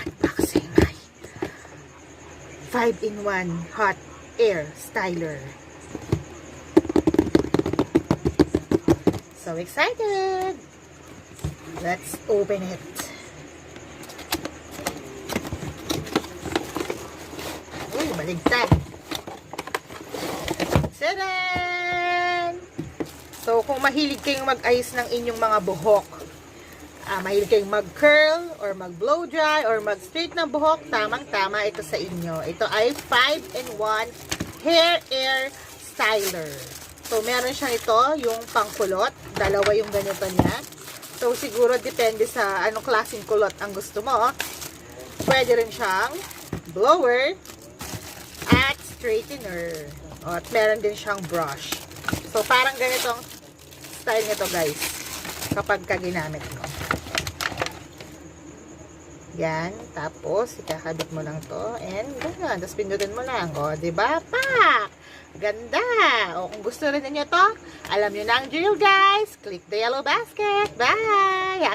unboxing ay 5-in-1 hot air styler. So excited! Let's open it. Uy, baligtad. Sadan! So, kung mahilig kayong mag-ayos ng inyong mga buhok, mahilig kayong mag-curl, or mag-blow dry, or mag-straight ng buhok, tamang-tama ito sa inyo. Ito ay 5-in-1 hair air styler. So, meron siya ito, yung pangkulot. Dalawa yung ganito niya. So, siguro depende sa anong klaseng kulot ang gusto mo. Pwede rin siyang blower at straightener. At meron din siyang brush. So, parang ganitong style nito, guys, kapag ginamit mo. Yan. Tapos, ikakabit mo lang to. And, ganyan. Tapos, pindutin mo lang. O, diba? Pak! Ganda! O, kung gusto rin ninyo to, alam nyo na ang drill, guys. Click the yellow basket. Bye!